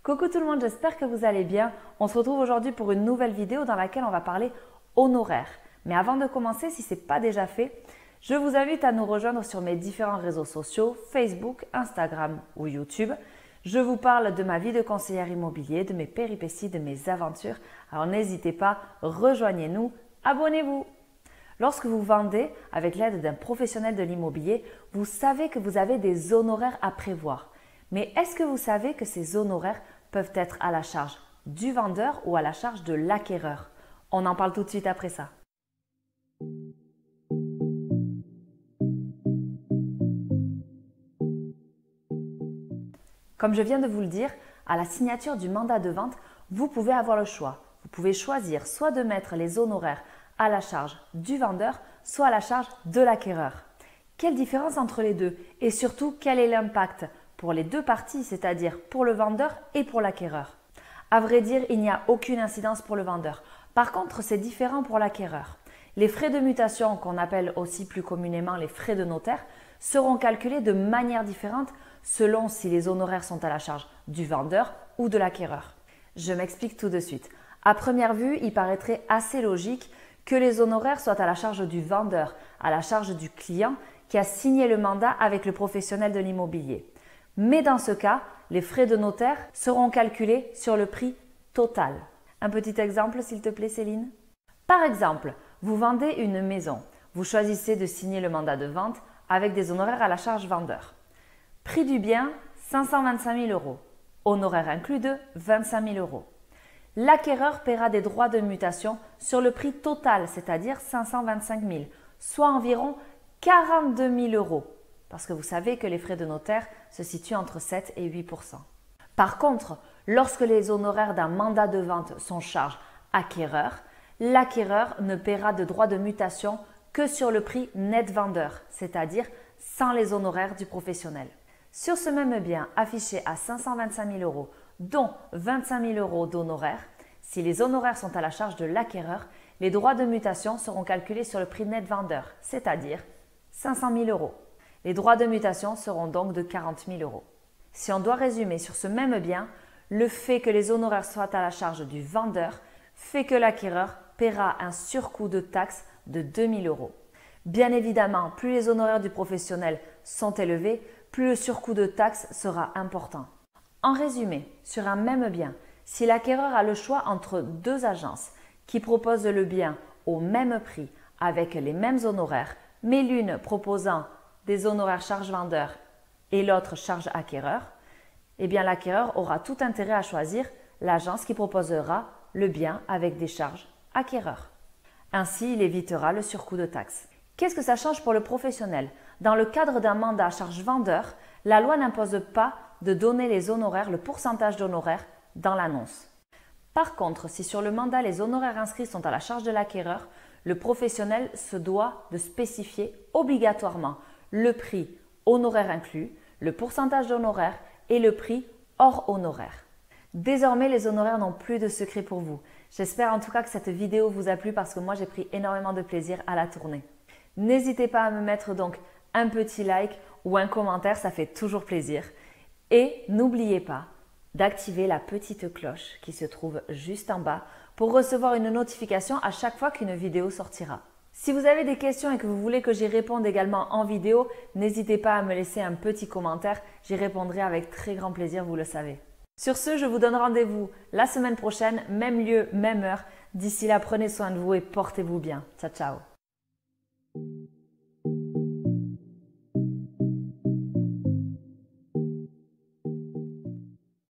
Coucou tout le monde, j'espère que vous allez bien. On se retrouve aujourd'hui pour une nouvelle vidéo dans laquelle on va parler honoraires. Mais avant de commencer, si ce n'est pas déjà fait, je vous invite à nous rejoindre sur mes différents réseaux sociaux, Facebook, Instagram ou YouTube. Je vous parle de ma vie de conseillère immobilier, de mes péripéties, de mes aventures. Alors n'hésitez pas, rejoignez-nous, abonnez-vous. Lorsque vous vendez avec l'aide d'un professionnel de l'immobilier, vous savez que vous avez des honoraires à prévoir. Mais est-ce que vous savez que ces honoraires peuvent être à la charge du vendeur ou à la charge de l'acquéreur? On en parle tout de suite après ça. Comme je viens de vous le dire, à la signature du mandat de vente, vous pouvez avoir le choix. Vous pouvez choisir soit de mettre les honoraires à la charge du vendeur, soit à la charge de l'acquéreur. Quelle différence entre les deux? Et surtout, quel est l'impact pour les deux parties, c'est-à-dire pour le vendeur et pour l'acquéreur? À vrai dire, il n'y a aucune incidence pour le vendeur. Par contre, c'est différent pour l'acquéreur. Les frais de mutation, qu'on appelle aussi plus communément les frais de notaire, seront calculés de manière différente selon si les honoraires sont à la charge du vendeur ou de l'acquéreur. Je m'explique tout de suite. À première vue, il paraîtrait assez logique que les honoraires soient à la charge du vendeur, à la charge du client qui a signé le mandat avec le professionnel de l'immobilier. Mais dans ce cas, les frais de notaire seront calculés sur le prix total. Un petit exemple, s'il te plaît, Céline? Par exemple, vous vendez une maison. Vous choisissez de signer le mandat de vente avec des honoraires à la charge vendeur. Prix du bien, 525 000 €. Honoraires inclus de 25 000 €. L'acquéreur paiera des droits de mutation sur le prix total, c'est-à-dire 525 000, soit environ 42 000 €. Parce que vous savez que les frais de notaire se situent entre 7 et 8 %. Par contre, lorsque les honoraires d'un mandat de vente sont charge acquéreur, l'acquéreur ne paiera de droits de mutation que sur le prix net vendeur, c'est-à-dire sans les honoraires du professionnel. Sur ce même bien affiché à 525 000 €, dont 25 000 € d'honoraires, si les honoraires sont à la charge de l'acquéreur, les droits de mutation seront calculés sur le prix net vendeur, c'est-à-dire 500 000 €. Les droits de mutation seront donc de 40 000 €. Si on doit résumer sur ce même bien, le fait que les honoraires soient à la charge du vendeur fait que l'acquéreur paiera un surcoût de taxe de 2 000 €. Bien évidemment, plus les honoraires du professionnel sont élevés, plus le surcoût de taxe sera important. En résumé, sur un même bien, si l'acquéreur a le choix entre deux agences qui proposent le bien au même prix avec les mêmes honoraires, mais l'une proposant des honoraires charge vendeur et l'autre charge acquéreur, eh bien l'acquéreur aura tout intérêt à choisir l'agence qui proposera le bien avec des charges acquéreur. Ainsi, il évitera le surcoût de taxe. Qu'est-ce que ça change pour le professionnel? Dans le cadre d'un mandat à charge vendeur, la loi n'impose pas de donner les honoraires, le pourcentage d'honoraires dans l'annonce. Par contre, si sur le mandat les honoraires inscrits sont à la charge de l'acquéreur, le professionnel se doit de spécifier obligatoirement le prix honoraire inclus, le pourcentage d'honoraires et le prix hors honoraire. Désormais, les honoraires n'ont plus de secret pour vous. J'espère en tout cas que cette vidéo vous a plu parce que moi j'ai pris énormément de plaisir à la tourner. N'hésitez pas à me mettre donc un petit like ou un commentaire, ça fait toujours plaisir. Et n'oubliez pas d'activer la petite cloche qui se trouve juste en bas pour recevoir une notification à chaque fois qu'une vidéo sortira. Si vous avez des questions et que vous voulez que j'y réponde également en vidéo, n'hésitez pas à me laisser un petit commentaire, j'y répondrai avec très grand plaisir, vous le savez. Sur ce, je vous donne rendez-vous la semaine prochaine, même lieu, même heure. D'ici là, prenez soin de vous et portez-vous bien. Ciao, ciao.